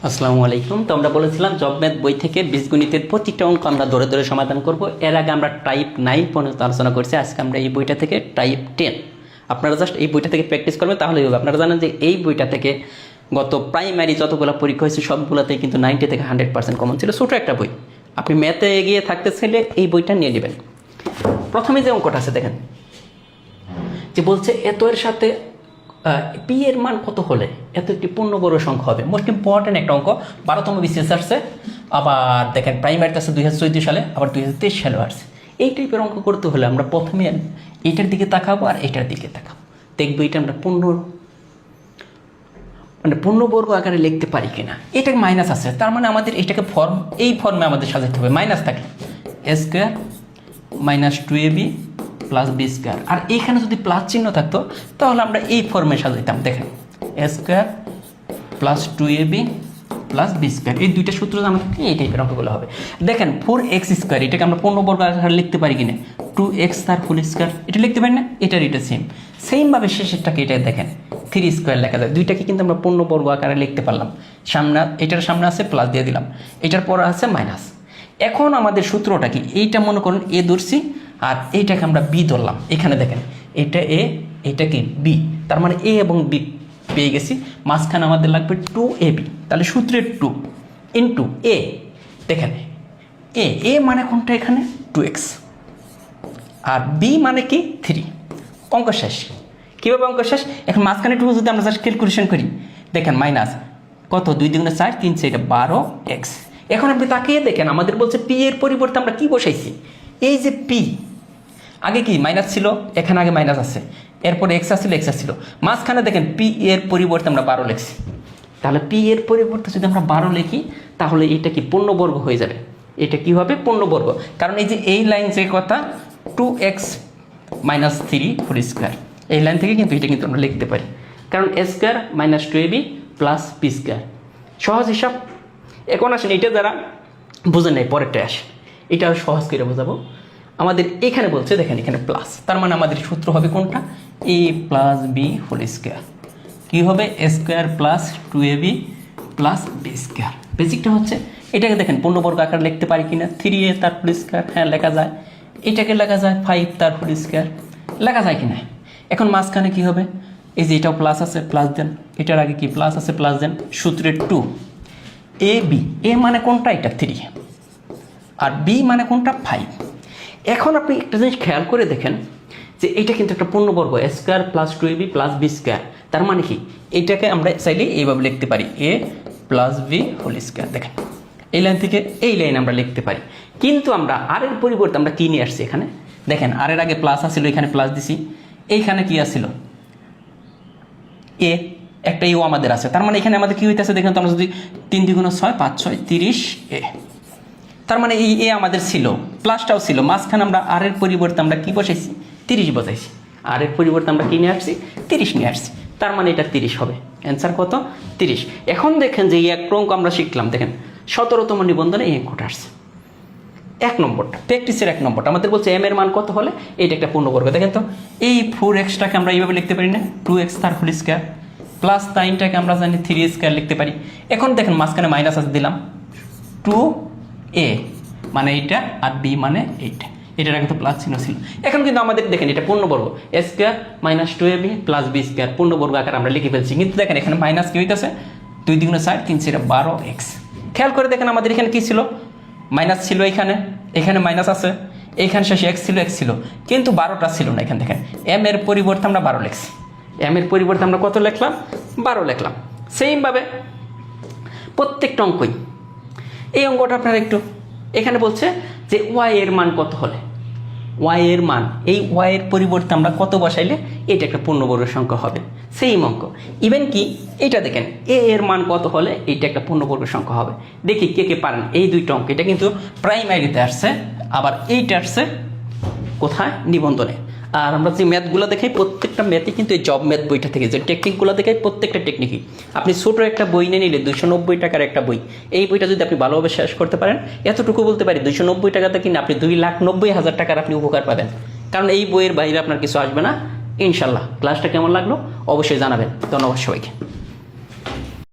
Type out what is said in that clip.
আসসালামু আলাইকুম। তো আমরা বলেছিলাম জব ম্যাথ বই থেকে বীজগণিতের প্রতিটা অঙ্ক আমরা ধরে ধরে সমাধান করব। এর আগে আমরা টাইপ 9 পর্যন্ত আলোচনা করছি। আজকে আমরা এই বইটা থেকে টাইপ 10। আপনারা জাস্ট এই বইটা থেকে প্র্যাকটিস করবেন, তাহলেই হবে। আপনারা জানেন যে এই বইটা থেকে গত প্রাইমারি যতগুলো পরীক্ষা হয়েছে সবগুলোতেই কিন্তু 90 থেকে 100% কমন ছিল। ছোটো একটা বই, আপনি ম্যাথে এগিয়ে থাকতে চাইলে এই বইটা নিয়ে নেবেন। প্রথমে যে অঙ্কটা আছে দেখেন, যে বলছে এত এর সাথে পি এর মান কত হলে এত একটি পূর্ণবর্গ সংখ্যা হবে। মোস্ট ইম্পর্টেন্ট একটা অঙ্ক, 12তম বিসিএস আসছে। আবার দেখেন প্রাইমারিতে আছে 2014 সালে, আবার 2023 সালে আসছে। এই টাইপের অঙ্ক করতে হলে আমরা প্রথমে এইটার দিকে তাকাবো আর এইটার দিকে তাকাবো, দেখবো এটা আমরা পূর্ণবর্গ আকারে লিখতে পারি কিনা। এটা মাইনাস আছে, তার মানে আমাদের এটাকে এই ফর্মে আমাদের সাজাতে হবে। মাইনাস থাকলে a square minus 2ab plus B square, আর এইখানে যদি প্লাস চিহ্ন থাকতো তাহলে আমরা এই ফর্মে সাজাইতাম। দেখেন A square plus 2ab plus B square, এই দুইটা সূত্র জানা থাকলে এই টাইপের অঙ্কগুলো হবে। দেখেন 4x স্কোয়ার, এটাকে আমরা পূর্ণবর্গ আকারে লিখতে পারি কিনা। 2x তার ফুল স্কোয়ার, এটা লিখতে পারি না। এটা সেমভাবে শেষেরটাকে এটা দেখেন 3 স্কোয়ার লেখা যায়। দুইটাকে কিন্তু আমরা পূর্ণবর্গ আকারে লিখতে পারলাম। এটার সামনে আছে প্লাস দিয়ে দিলাম, এটার পর আছে মাইনাস। এখন আমাদের সূত্রটা কি, এইটা মনে করুন এ ধরছি আর এইটাকে আমরা বি ধরলাম। এখানে দেখেন এটা এ, এটা কি বি, তার মানে এ এবং বি পেয়ে গেছি। মাঝখানে আমাদের লাগবে 2ab, তাহলে সূত্রের 2 ইন্টু এ। দেখেন এ মানে কোনটা, এখানে 2x, আর বি মানে কি 3। অঙ্ক শেষ। কীভাবে অঙ্ক শেষ? এখন মাঝখানে 2 যদি আমরা জাস্ট ক্যালকুলেশন করি, দেখেন মাইনাস কত, 2 দুগুণে 4, 3 4 12x। এখন আপনি তাকিয়ে দেখেন, আমাদের বলছে পি এর পরিবর্তে আমরা কি বসাইছি। এই যে পি আগে কি মাইনাস ছিল, এখানে আগে মাইনাস আছে, এরপরে এক্স আসছিল, মাঝখানে দেখেন পি এর পরিবর্তে আমরা 12 লিখছি। তাহলে পি এর পরিবর্তে যদি আমরা 12 লিখি তাহলে এটা কি পূর্ণবর্গ হয়ে যাবে। এটা কি হবে পূর্ণবর্গ, কারণ এই যে এই লাইন যে কথা 2x মাইনাস 3 হোল স্কোয়ার, এই লাইন থেকে কিন্তু এটা কিন্তু আমরা লিখতে পারি, কারণ A square minus 2ab plus B square. সহজ হিসাব। এখন আসেন এটা যারা বুঝেন নাই পরেরটা আসে, এটা সহজ করে বোঝাবো। আমাদের এখানে বলছে দেখেন এখানে প্লাস, তার মানে আমাদের সূত্র হবে কোনটা, A plus B whole square. কী হবে A square plus 2ab plus B square. বেসিকটা হচ্ছে এটাকে দেখেন পূর্ণবর্গ আকার লিখতে পারি কিনা। 3a তার হোল স্কোয়ার, হ্যাঁ লেখা যায়। এটাকে লেখা যায় 5 তার হোল স্কোয়ার, লেখা যায় কিনা। এখন মাঝখানে কি হবে, এই যে এটাও প্লাস আছে, প্লাস দেন। এটার আগে কি প্লাস আছে, প্লাস দেন। সূত্রের 2 এ বি, এ মানে কোনটা, এটা 3, আর বি মানে কোনটা 5। এখন আপনি একটা জিনিস খেয়াল করে দেখেন যে এটা কিন্তু একটা পূর্ণবর্গ, A square plus 2ab plus B square. তার মানে কি এটাকে আমরা চাইলে এইভাবে লিখতে পারি, A plus B whole square. দেখেন এই লাইন থেকে এই লাইন আমরা লিখতে পারি, কিন্তু আমরা আর এর পরিবর্তে আমরা কি নিয়ে আসছি এখানে। দেখেন আর এর আগে প্লাস আসছিল, এখানে প্লাস দিছি। এইখানে কি আসছিল এ, একটা এও আমাদের আছে। তার মানে এখানে আমাদের কি হইতেছে দেখেন তো, আমরা যদি 3 2 6 5 6 30 এ, তার মানে এই এ আমাদের ছিল, প্লাসটাও ছিল। মাঝখানে আমরা আর এর পরিবর্তে আমরা কি বসাইছি, 30 বসাইছি। আর এর পরিবর্তে আমরা কি নিয়ে আসছি, 30 নিয়ে আসছি। তার মানে এটা 30 হবে। অ্যান্সার কত, 30। এখন দেখেন যে এই এক অঙ্ক আমরা শিখলাম, দেখেন 17তম নিবন্ধনে এই অঙ্কটা আসছে। 1 নম্বরটা প্র্যাকটিসের 1 নম্বরটা আমাদের বলছে এম এর মান কত হলে এটা একটা পূর্ণবর্গ। দেখেন তো এই 4xটাকে আমরা এইভাবে লিখতে পারি না, 2x তার হোল স্কোয়ার প্লাস 9টাকে আমরা জানি 3 স্কোয়ার লিখতে পারি। এখন দেখেন মাঝখানে মাইনাস আছে দিলাম, 2a মানে এইটা আর b মানে এইটা, এটার আগে তো প্লাস চিহ্ন ছিল। এখন কিন্তু আমাদের দেখেন এটা পূর্ণবর্গ, A square minus 2ab plus B square পূর্ণবর্গ আকার আমরা লিখে ফেলছি। কিন্তু দেখেন এখানে মাইনাস কি হইতেছে, 2 2 4 3 4 12x। খেয়াল করে দেখেন আমাদের এখানে কি ছিল, মাইনাস ছিল, এখানে মাইনাস আছে, এইখানে শেষে x ছিল, কিন্তু 12টা ছিল না। এখানে দেখেন এম এর পরিবর্তে আমরা 12 লিখছি, এম এর পরিবর্তে আমরা কত লিখলাম, 12 লিখলাম। সেইমভাবে প্রত্যেকটা অঙ্কই। এই অঙ্কটা আপনারা একটু, এখানে বলছে যে ওয়াই এর মান কত হলে, ওয়াই এর মান, এই ওয়াই এর পরিবর্তে আমরা কত বসাইলে এটা একটা পূর্ণবর্গ সংখ্যা হবে। সেম অঙ্ক। ইভেন কি এটা দেখেন এ এর মান কত হলে এইটা একটা পূর্ণবর্গ সংখ্যা হবে। দেখি কে কে পারেন এই দুইটা অঙ্ক। এটা কিন্তু প্রাইমারিতে আসছে, আবার এইটা আসছে কোথায়, নিবন্ধনে। আর আমরা যে ম্যাথগুলো দেখাই প্রত্যেকটা ম্যাথই কিন্তু এই জব ম্যাথ বইটা থেকে, যে টেকনিকগুলো দেখাই প্রত্যেকটা টেকনিকই। আপনি ছোটো একটা বই নিয়ে নিলে 290 টাকার একটা বই, এই বইটা যদি আপনি ভালোভাবে শেষ করতে পারেন, এতটুকু বলতে পারি 290 টাকাতে কিনে আপনি 2,90,000 টাকার আপনি উপকার পাবেন। কারণ এই বইয়ের বাইরে আপনার কিছু আসবে না ইনশাল্লাহ। ক্লাসটা কেমন লাগলো অবশ্যই জানাবেন। ধন্যবাদ সবাইকে।